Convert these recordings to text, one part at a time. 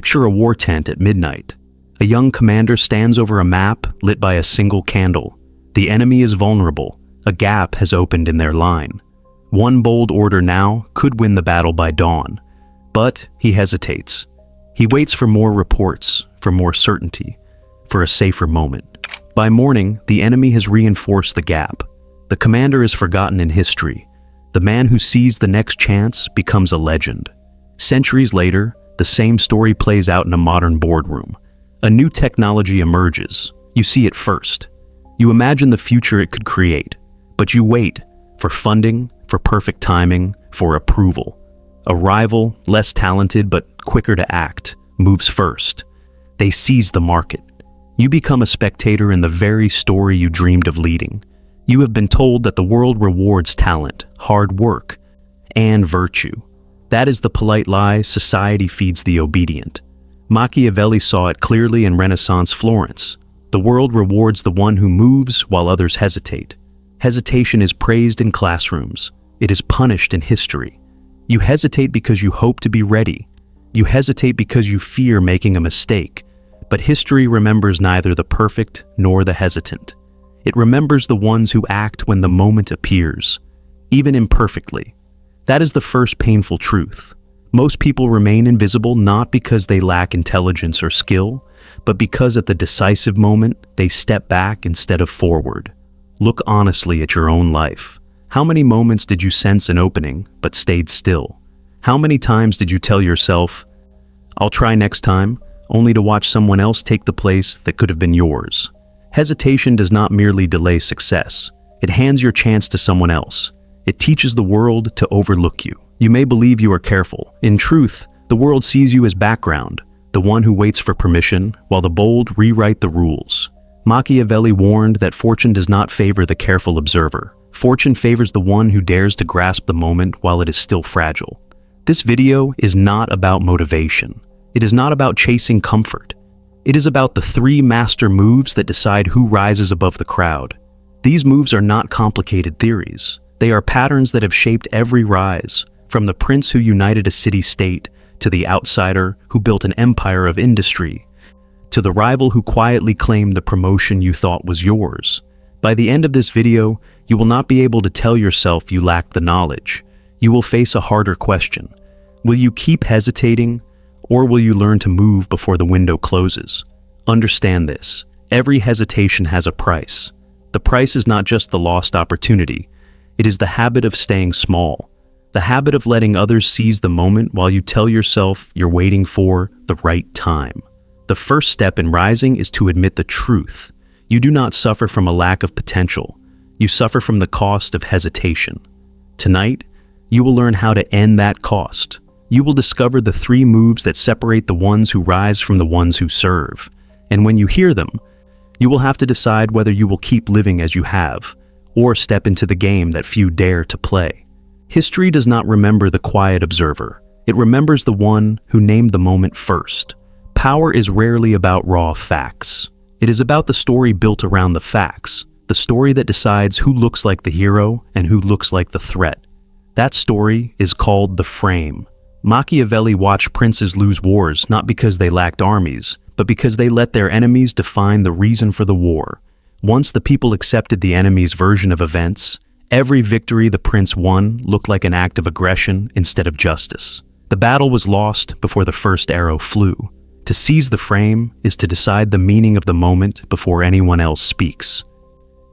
Picture a war tent at midnight. A young commander stands over a map lit by a single candle. The enemy is vulnerable. A gap has opened in their line. One bold order now could win the battle by dawn. But he hesitates. He waits for more reports, for more certainty, for a safer moment. By morning, the enemy has reinforced the gap. The commander is forgotten in history. The man who sees the next chance becomes a legend. Centuries later, the same story plays out in a modern boardroom. A new technology emerges. You see it first. You imagine the future it could create, but you wait for funding, for perfect timing, for approval. A rival, less talented but quicker to act, moves first. They seize the market. You become a spectator in the very story you dreamed of leading. You have been told that the world rewards talent, hard work, and virtue. That is the polite lie society feeds the obedient. Machiavelli saw it clearly in Renaissance Florence. The world rewards the one who moves while others hesitate. Hesitation is praised in classrooms. It is punished in history. You hesitate because you hope to be ready. You hesitate because you fear making a mistake. But history remembers neither the perfect nor the hesitant. It remembers the ones who act when the moment appears, even imperfectly. That is the first painful truth. Most people remain invisible not because they lack intelligence or skill, but because at the decisive moment, they step back instead of forward. Look honestly at your own life. How many moments did you sense an opening, but stayed still? How many times did you tell yourself, "I'll try next time," only to watch someone else take the place that could have been yours? Hesitation does not merely delay success. It hands your chance to someone else. It teaches the world to overlook you. You may believe you are careful. In truth, the world sees you as background, the one who waits for permission, while the bold rewrite the rules. Machiavelli warned that fortune does not favor the careful observer. Fortune favors the one who dares to grasp the moment while it is still fragile. This video is not about motivation. It is not about chasing comfort. It is about the 3 master moves that decide who rises above the crowd. These moves are not complicated theories. They are patterns that have shaped every rise, from the prince who united a city-state, to the outsider who built an empire of industry, to the rival who quietly claimed the promotion you thought was yours. By the end of this video, you will not be able to tell yourself you lack the knowledge. You will face a harder question. Will you keep hesitating, or will you learn to move before the window closes? Understand this. Every hesitation has a price. The price is not just the lost opportunity. It is the habit of staying small, the habit of letting others seize the moment while you tell yourself you're waiting for the right time. The first step in rising is to admit the truth. You do not suffer from a lack of potential. You suffer from the cost of hesitation. Tonight, you will learn how to end that cost. You will discover the 3 moves that separate the ones who rise from the ones who serve. And when you hear them, you will have to decide whether you will keep living as you have, or step into the game that few dare to play. History does not remember the quiet observer. It remembers the one who named the moment first. Power is rarely about raw facts. It is about the story built around the facts, the story that decides who looks like the hero and who looks like the threat. That story is called the frame. Machiavelli watched princes lose wars not because they lacked armies, but because they let their enemies define the reason for the war. Once the people accepted the enemy's version of events, every victory the prince won looked like an act of aggression instead of justice. The battle was lost before the first arrow flew. To seize the frame is to decide the meaning of the moment before anyone else speaks.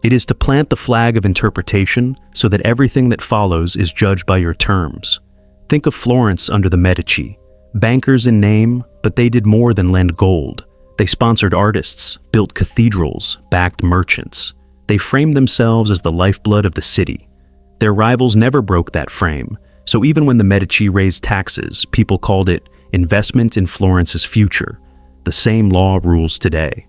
It is to plant the flag of interpretation so that everything that follows is judged by your terms. Think of Florence under the Medici. Bankers in name, but they did more than lend gold. They sponsored artists, built cathedrals, backed merchants. They framed themselves as the lifeblood of the city. Their rivals never broke that frame, so even when the Medici raised taxes, people called it investment in Florence's future. The same law rules today.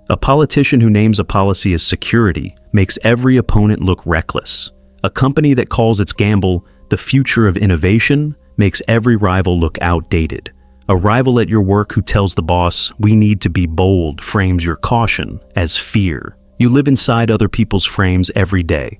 A politician who names a policy as security makes every opponent look reckless. A company that calls its gamble the future of innovation makes every rival look outdated. A rival at your work who tells the boss, "We need to be bold," frames your caution as fear. You live inside other people's frames every day.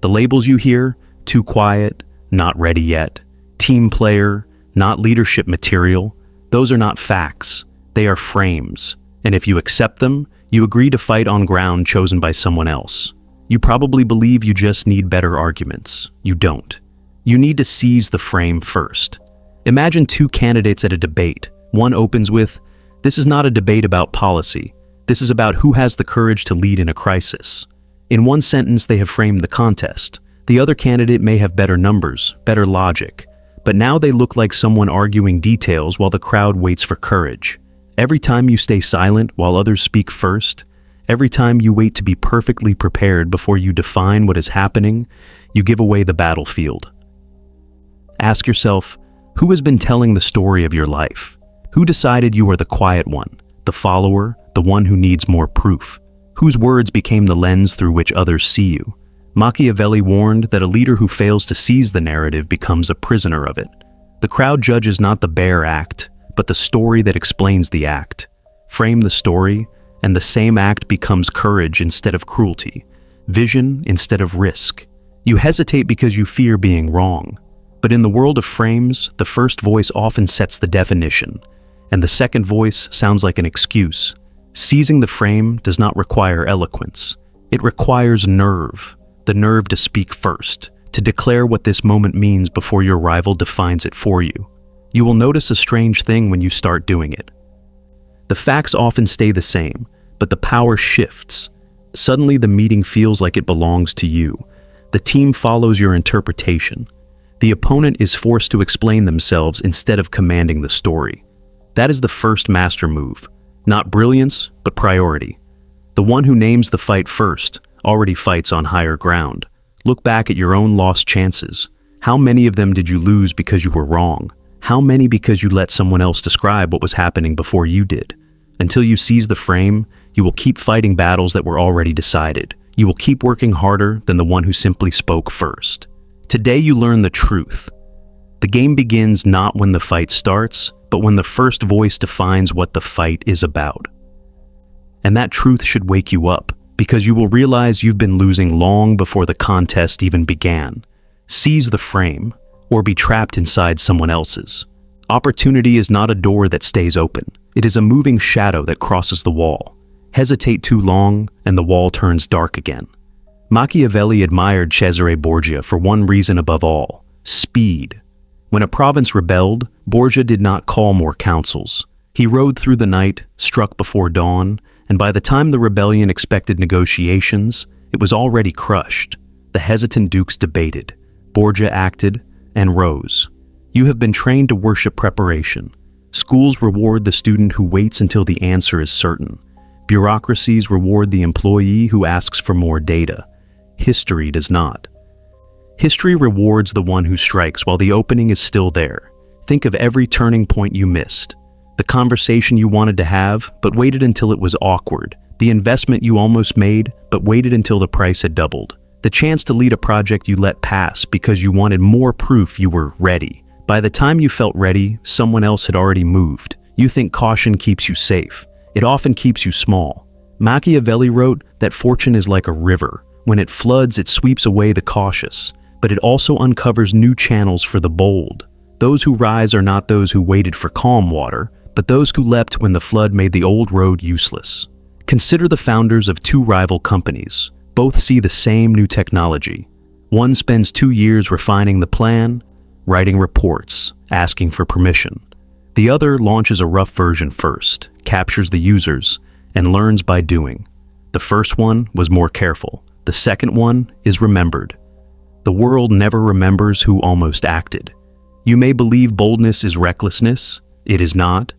The labels you hear, too quiet, not ready yet, team player, not leadership material, Those are not facts. They are frames. And if you accept them, you agree to fight on ground chosen by someone else. You probably believe you just need better arguments. You don't. You need to seize the frame first. Imagine two candidates at a debate. One opens with, "This is not a debate about policy. This is about who has the courage to lead in a crisis." In one sentence, they have framed the contest. The other candidate may have better numbers, better logic, but now they look like someone arguing details while the crowd waits for courage. Every time you stay silent while others speak first, every time you wait to be perfectly prepared before you define what is happening, you give away the battlefield. Ask yourself, who has been telling the story of your life? Who decided you are the quiet one, the follower, the one who needs more proof? Whose words became the lens through which others see you? Machiavelli warned that a leader who fails to seize the narrative becomes a prisoner of it. The crowd judges not the bare act, but the story that explains the act. Frame the story, and the same act becomes courage instead of cruelty, vision instead of risk. You hesitate because you fear being wrong. But in the world of frames, the first voice often sets the definition, and the second voice sounds like an excuse. Seizing the frame does not require eloquence. It requires nerve, the nerve to speak first, to declare what this moment means before your rival defines it for you. You will notice a strange thing when you start doing it. The facts often stay the same, but the power shifts. Suddenly the meeting feels like it belongs to you. The team follows your interpretation. The opponent is forced to explain themselves instead of commanding the story. That is the first master move. Not brilliance, but priority. The one who names the fight first already fights on higher ground. Look back at your own lost chances. How many of them did you lose because you were wrong? How many because you let someone else describe what was happening before you did? Until you seize the frame, you will keep fighting battles that were already decided. You will keep working harder than the one who simply spoke first. Today you learn the truth. The game begins not when the fight starts, but when the first voice defines what the fight is about. And that truth should wake you up, because you will realize you've been losing long before the contest even began. Seize the frame, or be trapped inside someone else's. Opportunity is not a door that stays open. It is a moving shadow that crosses the wall. Hesitate too long, and the wall turns dark again. Machiavelli admired Cesare Borgia for one reason above all: speed. When a province rebelled, Borgia did not call more councils. He rode through the night, struck before dawn, and by the time the rebellion expected negotiations, it was already crushed. The hesitant dukes debated. Borgia acted and rose. You have been trained to worship preparation. Schools reward the student who waits until the answer is certain. Bureaucracies reward the employee who asks for more data. History does not. History rewards the one who strikes while the opening is still there. Think of every turning point you missed. The conversation you wanted to have, but waited until it was awkward. The investment you almost made, but waited until the price had doubled. The chance to lead a project you let pass because you wanted more proof you were ready. By the time you felt ready, someone else had already moved. You think caution keeps you safe. It often keeps you small. Machiavelli wrote that fortune is like a river. When it floods, it sweeps away the cautious, but it also uncovers new channels for the bold. Those who rise are not those who waited for calm water, but those who leapt when the flood made the old road useless. Consider the founders of two rival companies. Both see the same new technology. One spends 2 years refining the plan, writing reports, asking for permission. The other launches a rough version first, captures the users, and learns by doing. The first one was more careful. The second one is remembered. The world never remembers who almost acted. You may believe boldness is recklessness. It is not.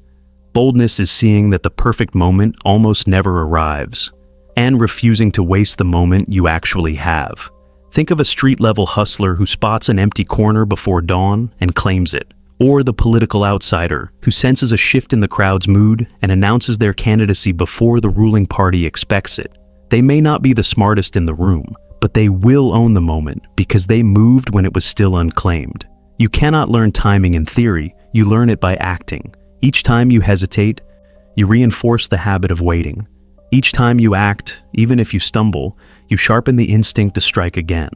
Boldness is seeing that the perfect moment almost never arrives, and refusing to waste the moment you actually have. Think of a street-level hustler who spots an empty corner before dawn and claims it, or the political outsider who senses a shift in the crowd's mood and announces their candidacy before the ruling party expects it. They may not be the smartest in the room, but they will own the moment because they moved when it was still unclaimed. You cannot learn timing in theory, you learn it by acting. Each time you hesitate, you reinforce the habit of waiting. Each time you act, even if you stumble, you sharpen the instinct to strike again.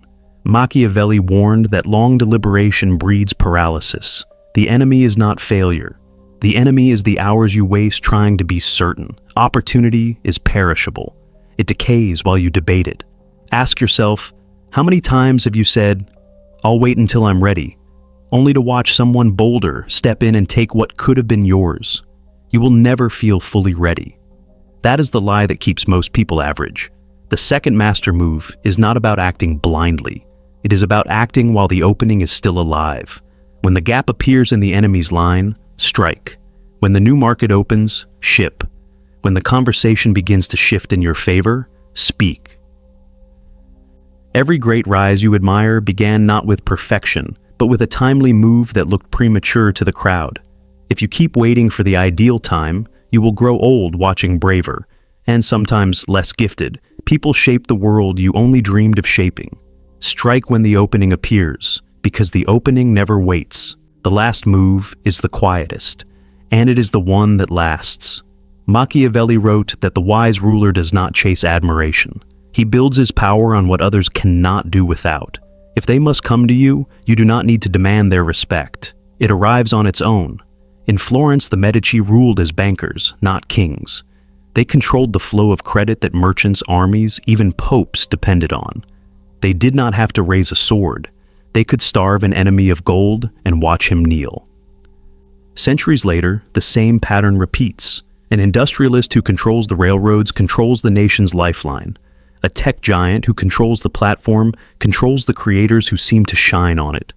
Machiavelli warned that long deliberation breeds paralysis. The enemy is not failure. The enemy is the hours you waste trying to be certain. Opportunity is perishable. It decays while you debate it. Ask yourself, how many times have you said, "I'll wait until I'm ready," only to watch someone bolder step in and take what could have been yours? You will never feel fully ready. That is the lie that keeps most people average. The second master move is not about acting blindly. It is about acting while the opening is still alive. When the gap appears in the enemy's line, strike. When the new market opens, ship. When the conversation begins to shift in your favor, speak. Every great rise you admire began not with perfection, but with a timely move that looked premature to the crowd. If you keep waiting for the ideal time, you will grow old watching braver, and sometimes less gifted, people shape the world you only dreamed of shaping. Strike when the opening appears, because the opening never waits. The last move is the quietest, and it is the one that lasts. Machiavelli wrote that the wise ruler does not chase admiration. He builds his power on what others cannot do without. If they must come to you, you do not need to demand their respect. It arrives on its own. In Florence, the Medici ruled as bankers, not kings. They controlled the flow of credit that merchants, armies, even popes depended on. They did not have to raise a sword. They could starve an enemy of gold and watch him kneel. Centuries later, the same pattern repeats. An industrialist who controls the railroads controls the nation's lifeline. A tech giant who controls the platform controls the creators who seem to shine on it.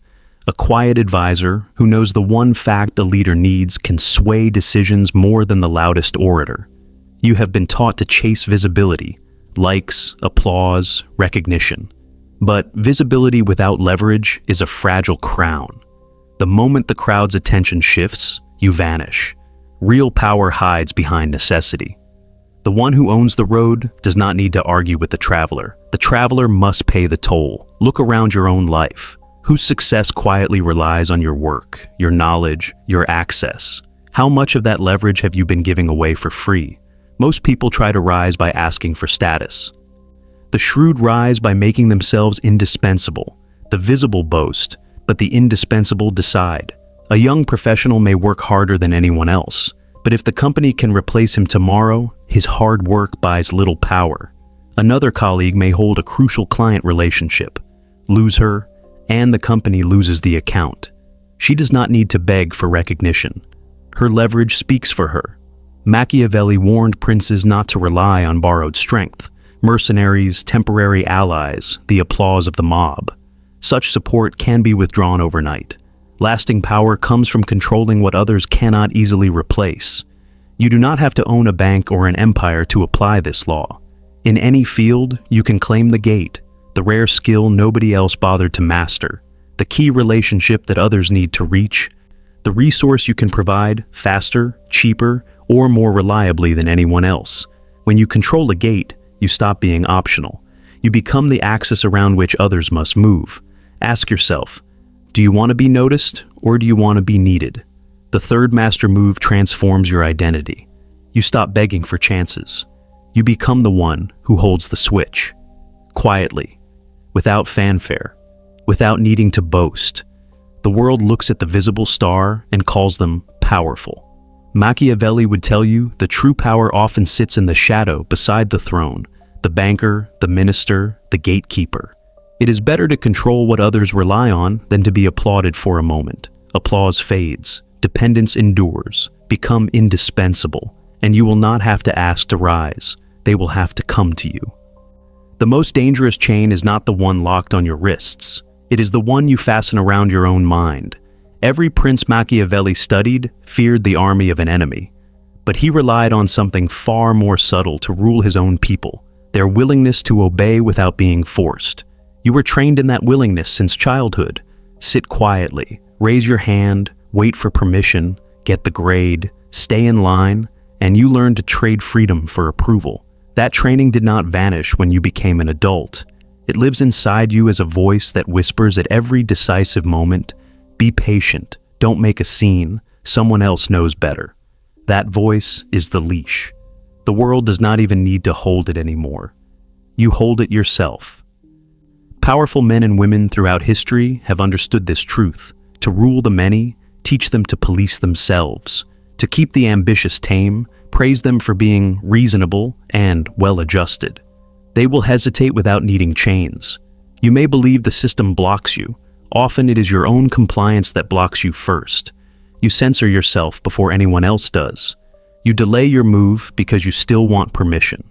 A quiet advisor who knows the one fact a leader needs can sway decisions more than the loudest orator. You have been taught to chase visibility, likes, applause, recognition. But visibility without leverage is a fragile crown. The moment the crowd's attention shifts, you vanish. Real power hides behind necessity. The one who owns the road does not need to argue with the traveler. The traveler must pay the toll. Look around your own life. Whose success quietly relies on your work, your knowledge, your access? How much of that leverage have you been giving away for free? Most people try to rise by asking for status. The shrewd rise by making themselves indispensable. The visible boast, but the indispensable decide. A young professional may work harder than anyone else, but if the company can replace him tomorrow, his hard work buys little power. Another colleague may hold a crucial client relationship, lose her, and the company loses the account. She does not need to beg for recognition. Her leverage speaks for her. Machiavelli warned princes not to rely on borrowed strength, mercenaries, temporary allies, the applause of the mob. Such support can be withdrawn overnight. Lasting power comes from controlling what others cannot easily replace. You do not have to own a bank or an empire to apply this law. In any field, you can claim the gate, the rare skill nobody else bothered to master, the key relationship that others need to reach, the resource you can provide faster, cheaper, or more reliably than anyone else. When you control a gate, you stop being optional. You become the axis around which others must move. Ask yourself, do you want to be noticed or do you want to be needed? The third master move transforms your identity. You stop begging for chances. You become the one who holds the switch. Quietly, without fanfare, without needing to boast. The world looks at the visible star and calls them powerful. Machiavelli would tell you the true power often sits in the shadow beside the throne, the banker, the minister, the gatekeeper. It is better to control what others rely on than to be applauded for a moment. Applause fades, dependence endures, become indispensable, and you will not have to ask to rise. They will have to come to you. The most dangerous chain is not the one locked on your wrists. It is the one you fasten around your own mind. Every prince Machiavelli studied feared the army of an enemy, but he relied on something far more subtle to rule his own people, their willingness to obey without being forced. You were trained in that willingness since childhood. Sit quietly, raise your hand, wait for permission, get the grade, stay in line, and you learned to trade freedom for approval. That training did not vanish when you became an adult. It lives inside you as a voice that whispers at every decisive moment, "Be patient, don't make a scene, someone else knows better." That voice is the leash. The world does not even need to hold it anymore. You hold it yourself. Powerful men and women throughout history have understood this truth. To rule the many, teach them to police themselves. To keep the ambitious tame, praise them for being reasonable and well-adjusted. They will hesitate without needing chains. You may believe the system blocks you. Often it is your own compliance that blocks you first. You censor yourself before anyone else does. You delay your move because you still want permission.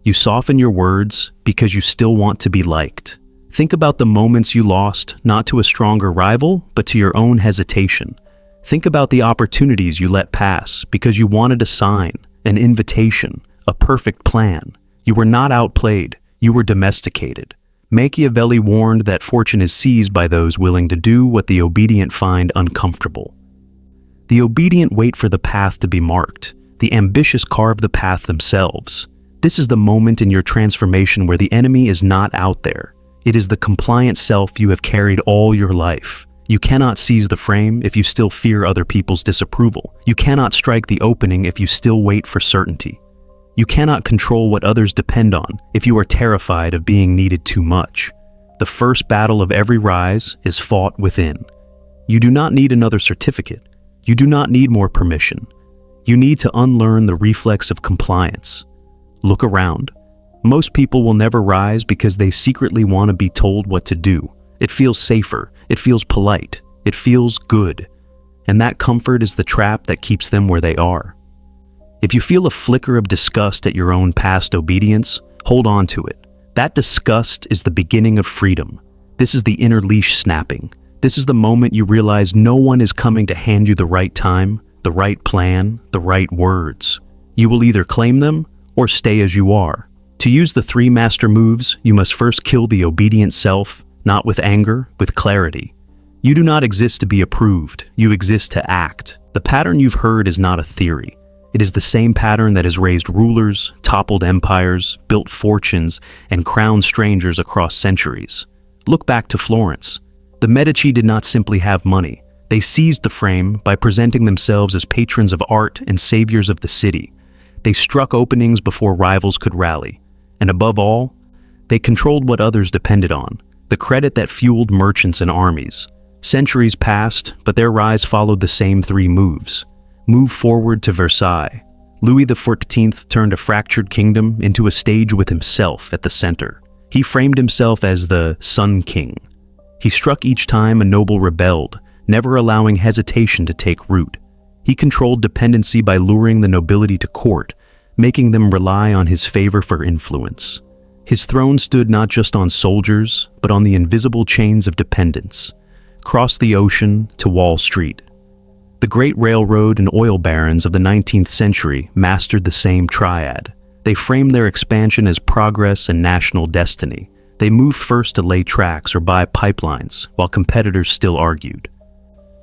You soften your words because you still want to be liked. Think about the moments you lost, not to a stronger rival, but to your own hesitation. Think about the opportunities you let pass because you wanted a sign, an invitation, a perfect plan. You were not outplayed, you were domesticated. Machiavelli warned that fortune is seized by those willing to do what the obedient find uncomfortable. The obedient wait for the path to be marked. The ambitious carve the path themselves. This is the moment in your transformation where the enemy is not out there. It is the compliant self you have carried all your life. You cannot seize the frame if you still fear other people's disapproval. You cannot strike the opening if you still wait for certainty. You cannot control what others depend on if you are terrified of being needed too much. The first battle of every rise is fought within. You do not need another certificate. You do not need more permission. You need to unlearn the reflex of compliance. Look around. Most people will never rise because they secretly want to be told what to do. It feels safer. It feels polite. It feels good. And that comfort is the trap that keeps them where they are. If you feel a flicker of disgust at your own past obedience, hold on to it. That disgust is the beginning of freedom. This is the inner leash snapping. This is the moment you realize no one is coming to hand you the right time, the right plan, the right words. You will either claim them or stay as you are. To use the 3 master moves, you must first kill the obedient self, not with anger, with clarity. You do not exist to be approved. You exist to act. The pattern you've heard is not a theory. It is the same pattern that has raised rulers, toppled empires, built fortunes, and crowned strangers across centuries. Look back to Florence. The Medici did not simply have money. They seized the frame by presenting themselves as patrons of art and saviors of the city. They struck openings before rivals could rally. And above all, they controlled what others depended on, the credit that fueled merchants and armies. Centuries passed, but their rise followed the same 3 moves. Move forward to Versailles. Louis XIV turned a fractured kingdom into a stage with himself at the center. He framed himself as the Sun King. He struck each time a noble rebelled, never allowing hesitation to take root. He controlled dependency by luring the nobility to court, making them rely on his favor for influence. His throne stood not just on soldiers, but on the invisible chains of dependence. Cross the ocean to Wall Street. The great railroad and oil barons of the 19th century mastered the same triad. They framed their expansion as progress and national destiny. They moved first to lay tracks or buy pipelines, while competitors still argued.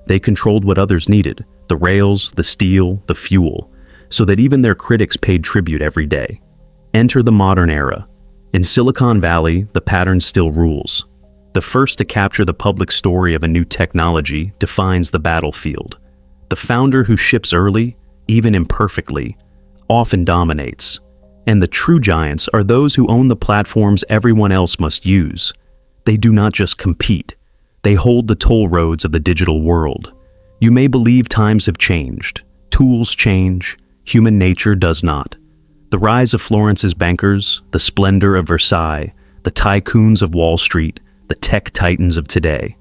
They controlled what others needed, the rails, the steel, the fuel, so that even their critics paid tribute every day. Enter the modern era. In Silicon Valley, the pattern still rules. The first to capture the public story of a new technology defines the battlefield. The founder who ships early, even imperfectly, often dominates. And the true giants are those who own the platforms everyone else must use. They do not just compete. They hold the toll roads of the digital world. You may believe times have changed. Tools change. Human nature does not. The rise of Florence's bankers, the splendor of Versailles, the tycoons of Wall Street, the tech titans of today,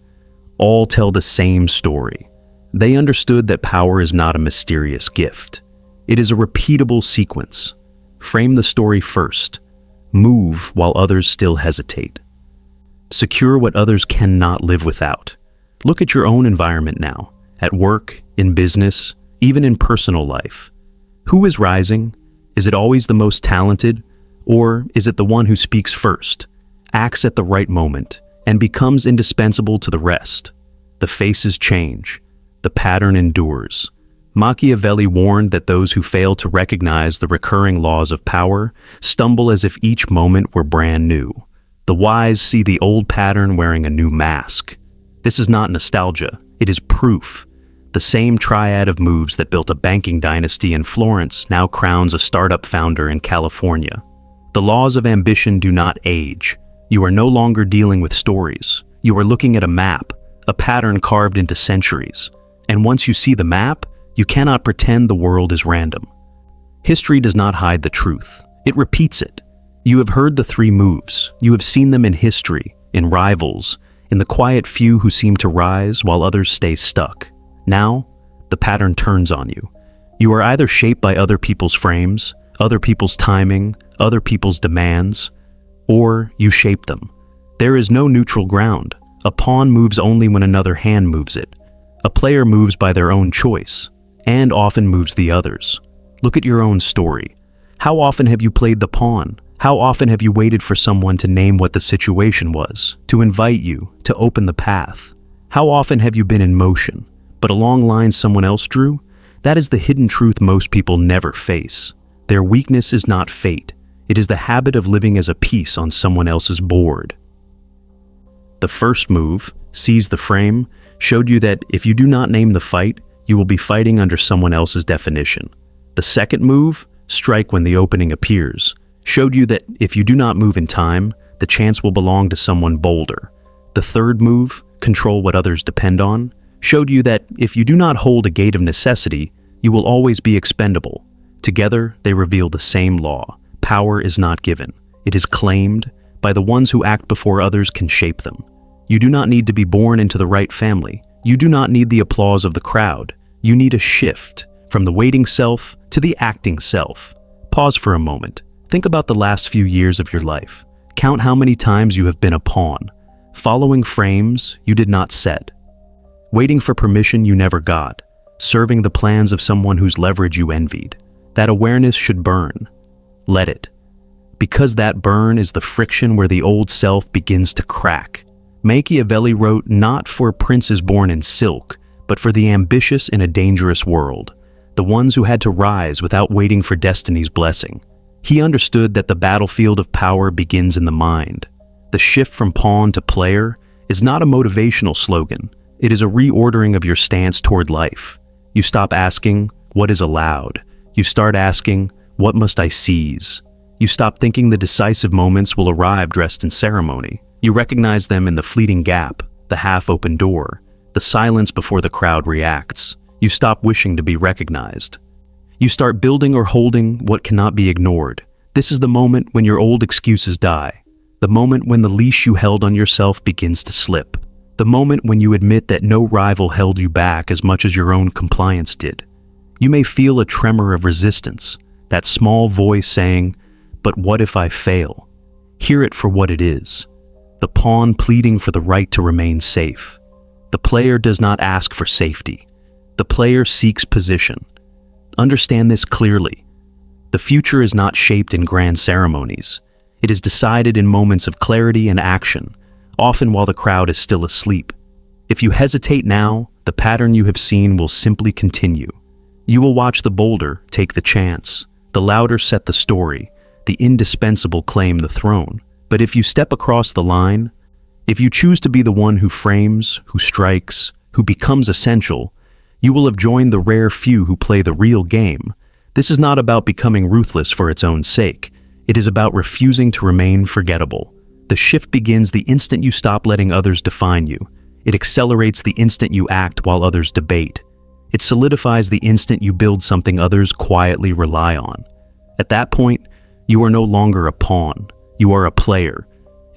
all tell the same story. They understood that power is not a mysterious gift. It is a repeatable sequence. Frame the story first. Move while others still hesitate. Secure what others cannot live without. Look at your own environment now, at work, in business, even in personal life. Who is rising? Is it always the most talented? Or is it the one who speaks first, acts at the right moment, and becomes indispensable to the rest? The faces change. The pattern endures. Machiavelli warned that those who fail to recognize the recurring laws of power stumble as if each moment were brand new. The wise see the old pattern wearing a new mask. This is not nostalgia, it is proof. The same triad of moves that built a banking dynasty in Florence now crowns a startup founder in California. The laws of ambition do not age. You are no longer dealing with stories. You are looking at a map, a pattern carved into centuries. And once you see the map, You cannot pretend the world is random. History does not hide the truth. It repeats it. You have heard the three moves. You have seen them in history, in rivals, in the quiet few who seem to rise while others stay stuck. Now, the pattern turns on you. You are either shaped by other people's frames, other people's timing, other people's demands, or you shape them. There is no neutral ground. A pawn moves only when another hand moves it. A player moves by their own choice, and often moves the others. Look at your own story. How often have you played the pawn? How often have you waited for someone to name what the situation was, to invite you, to open the path? How often have you been in motion, but along lines someone else drew? That is the hidden truth most people never face. Their weakness is not fate. It is the habit of living as a piece on someone else's board. The first move, seize the frame, showed you that if you do not name the fight, you will be fighting under someone else's definition. The second move, strike when the opening appears, showed you that if you do not move in time, the chance will belong to someone bolder. The third move, control what others depend on, showed you that if you do not hold a gate of necessity, you will always be expendable. Together, they reveal the same law. Power is not given. It is claimed by the ones who act before others can shape them. You do not need to be born into the right family. You do not need the applause of the crowd. You need a shift from the waiting self to the acting self. Pause for a moment. Think about the last few years of your life. Count how many times you have been a pawn, following frames you did not set, waiting for permission you never got, serving the plans of someone whose leverage you envied. That awareness should burn. Let it. Because that burn is the friction where the old self begins to crack. Machiavelli wrote, "Not for princes born in silk, but for the ambitious in a dangerous world, the ones who had to rise without waiting for destiny's blessing." He understood that the battlefield of power begins in the mind. The shift from pawn to player is not a motivational slogan. It is a reordering of your stance toward life. You stop asking, "What is allowed?" You start asking, "What must I seize?" You stop thinking the decisive moments will arrive dressed in ceremony. You recognize them in the fleeting gap, the half-open door, the silence before the crowd reacts. You stop wishing to be recognized. You start building or holding what cannot be ignored. This is the moment when your old excuses die. The moment when the leash you held on yourself begins to slip. The moment when you admit that no rival held you back as much as your own compliance did. You may feel a tremor of resistance, that small voice saying, "But what if I fail?" Hear it for what it is. The pawn pleading for the right to remain safe. The player does not ask for safety. The player seeks position. Understand this clearly. The future is not shaped in grand ceremonies. It is decided in moments of clarity and action, often while the crowd is still asleep. If you hesitate now, the pattern you have seen will simply continue. You will watch the bolder take the chance, the louder set the story, the indispensable claim the throne. But if you step across the line, if you choose to be the one who frames, who strikes, who becomes essential, you will have joined the rare few who play the real game. This is not about becoming ruthless for its own sake. It is about refusing to remain forgettable. The shift begins the instant you stop letting others define you. It accelerates the instant you act while others debate. It solidifies the instant you build something others quietly rely on. At that point, you are no longer a pawn. You are a player.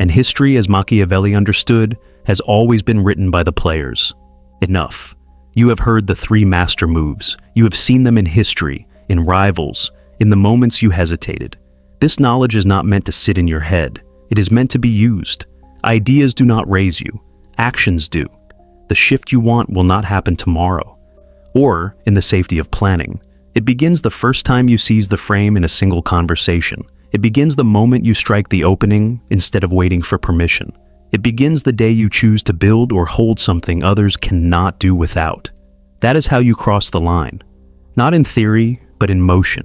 And history, as Machiavelli understood, has always been written by the players. Enough. You have heard the three master moves. You have seen them in history, in rivals, in the moments you hesitated. This knowledge is not meant to sit in your head. It is meant to be used. Ideas do not raise you. Actions do. The shift you want will not happen tomorrow, or in the safety of planning. It begins the first time you seize the frame in a single conversation. It begins the moment you strike the opening instead of waiting for permission. It begins the day you choose to build or hold something others cannot do without. That is how you cross the line. Not in theory, but in motion.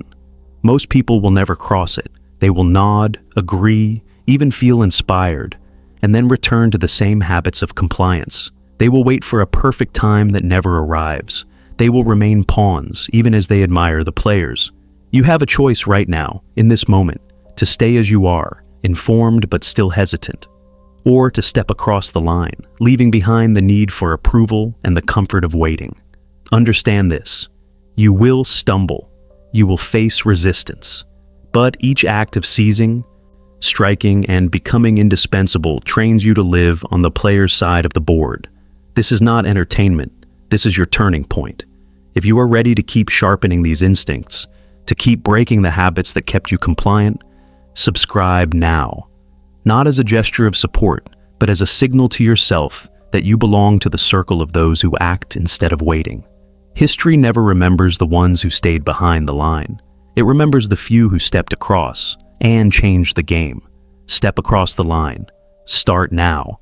Most people will never cross it. They will nod, agree, even feel inspired, and then return to the same habits of compliance. They will wait for a perfect time that never arrives. They will remain pawns, even as they admire the players. You have a choice right now, in this moment, to stay as you are, informed but still hesitant, or to step across the line, leaving behind the need for approval and the comfort of waiting. Understand this. You will stumble. You will face resistance. But each act of seizing, striking, and becoming indispensable trains you to live on the player's side of the board. This is not entertainment. This is your turning point. If you are ready to keep sharpening these instincts, to keep breaking the habits that kept you compliant, subscribe now. Not as a gesture of support, but as a signal to yourself that you belong to the circle of those who act instead of waiting. History never remembers the ones who stayed behind the line. It remembers the few who stepped across and changed the game. Step across the line. Start now.